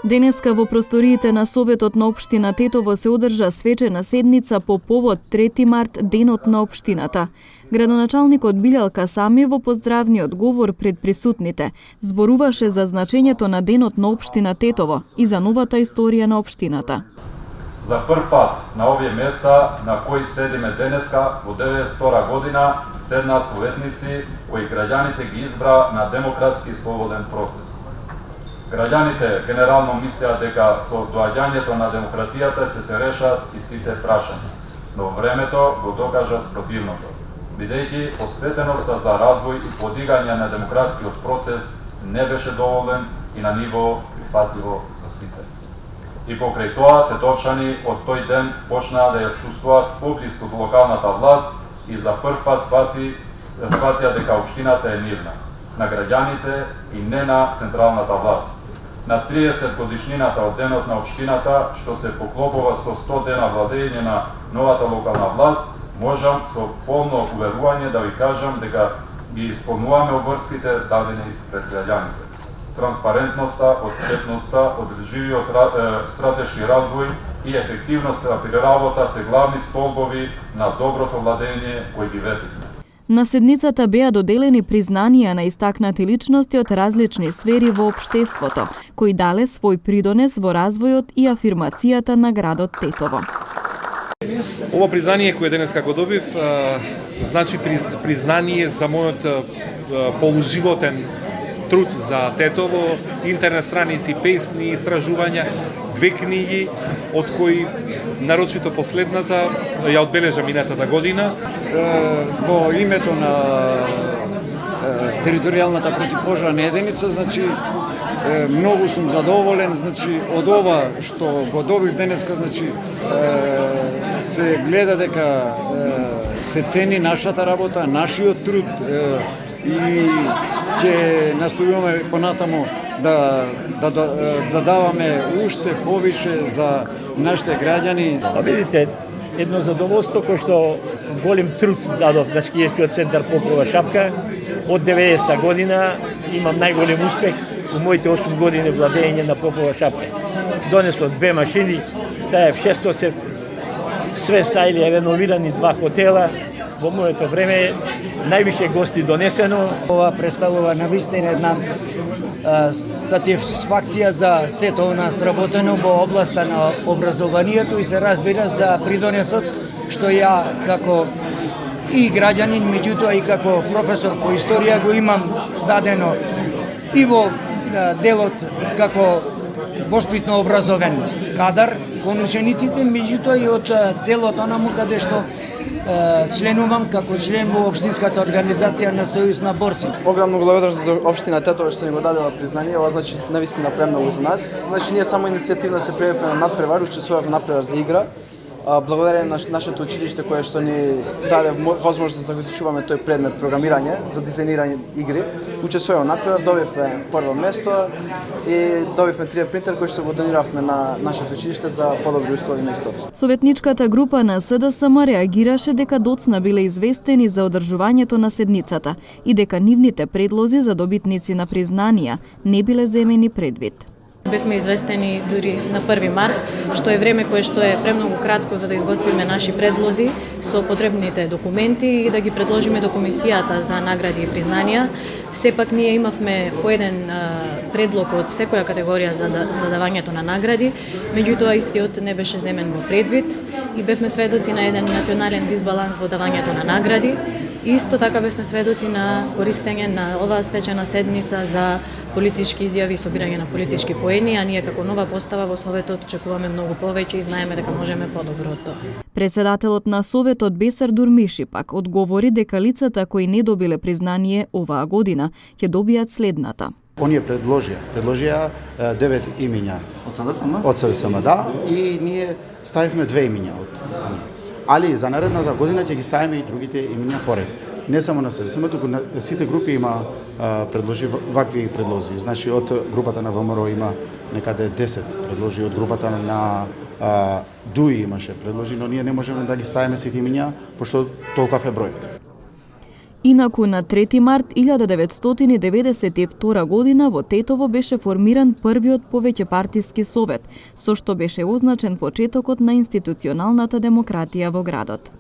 Денеска во просториите на Советот на општина Тетово се одржа свечена седница по повод 3 март, денот на општината. Градоначалникот Билјал Касами во поздравниот говор пред присутните зборуваше за значењето на денот на општина Тетово и за новата историја на општината. За прв пат на овие места на кои седиме денеска во 92 година седна советници кои граѓаните ги избра на демократски и слободен процес. Граѓаните генерално мислеа дека со доаѓањето на демократијата ќе се решат и сите прашања, но времето го докажа спротивното, бидејќи посветеноста за развој и подигање на демократскиот процес не беше доволен и на ниво прифатливо за сите. И покрај тоа, тетовчани од тој ден почнаа да ја чувствуваат поблиску до локалната власт и за прв пат сватија дека општината е нивна, на граѓаните и не на централната власт. На 30 годишнината од денот на општината, што се поклопува со 100 дена владење на новата локална власт, можам со полно уверување да ви кажам дека ги исполнуваме обврските дадени пред граѓаните. Транспарентноста, отчетноста, одржливиот стратешки развој и ефективноста при работа се главни столбови на доброто владење кои ги ветивме. На седницата беа доделени признанија на истакнати личности од различни сфери во општеството, кои дале свој придонес во развојот и афирмацијата на градот Тетово. Ова признание кое денеска го добив, значи признание за мојот полуживотен труд за Тетово, интернет страници, песни, истражувања, 2 книги, од кои нарочито последната ја одбележа минатата година. Во името на територијалната противпожарна единица, значи многу сум задоволен, значи од ова што го добив денеска, значи се гледа дека се цени нашата работа, нашиот труд и ќе настојуваме понатаму да даваме уште повише за нашите граѓани. Видите, едно задоволство кој што голем труд дадов на скијскиот центар Попова Шапка. Од 90-та година имам најголем успех у моите 8 години владење на Попова Шапка. Донесло 2 машини, стаев 600, све сајли реновирани, 2 хотела. Во моето време највише гости донесено. Ова представува навистина една сатисфакција за сето она сработено во областа на образованието и се разбира за придонесот што ја како и граѓанин, меѓутоа и како професор по историја го имам дадено и во делот како воспитно образовен кадар кон учениците, меѓутоа и од делот онаму каде што членувам како член во општинската организација на Сојуз на борци. Огромно благодарност за општина Тетово што ни го дадела признание, ова значи навистина премногу за нас. Значи ние само иницијативно се пријавивме на надпревар, учествував на надпревар за игра. Благодарение на нашето училиште кое што ни даде возможност да го изучуваме тој предмет програмирање за дизајнирање игри. Учествував на надпревар, добивме прво место и добивме 3 принтер кој што го дониравме на нашето училиште за подобри услови на истото. Советничката група на СДСМ реагираше дека доцна биле известени за одржувањето на седницата и дека нивните предлози за добитници на признанија не биле земени предвид. Бевме известени дури на 1 март, што е време кое што е премногу кратко за да изготвиме наши предлози со потребните документи и да ги предложиме до комисијата за награди и признанија. Сепак ние имавме по еден предлог од секоја категорија за давањето на награди, меѓутоа истиот не беше земен во предвид и бевме сведоци на еден национален дисбаланс во давањето на награди. Исто така бевме сведоци на користење на оваа свечена седница за политички изјави и собирање на политички поени, а ние како нова постава во Советот очекуваме многу повеќе и знаеме дека можеме подобро од тоа. Председателот на Советот Бесар Дурмиши пак одговори дека лицата кои не добиле признание оваа година ќе добијат следната. Оние предложија 9 имиња од СДСМ, да, и ние ставивме 2 имиња од оние. Али за наредната година ќе ги ставиме и другите имиња поред. Не само на СДСМ, туку на сите групи има предложи вакви предлози. Значи од групата на ВМРО има некаде 10 предложи, од групата на ДУИ имаше предложи, но ние не можеме да ги ставиме сите имиња, пошто толков е бројот. Инаку на 3 март 1992 година во Тетово беше формиран првиот повеќепартиски совет, со што беше означен почетокот на институционалната демократија во градот.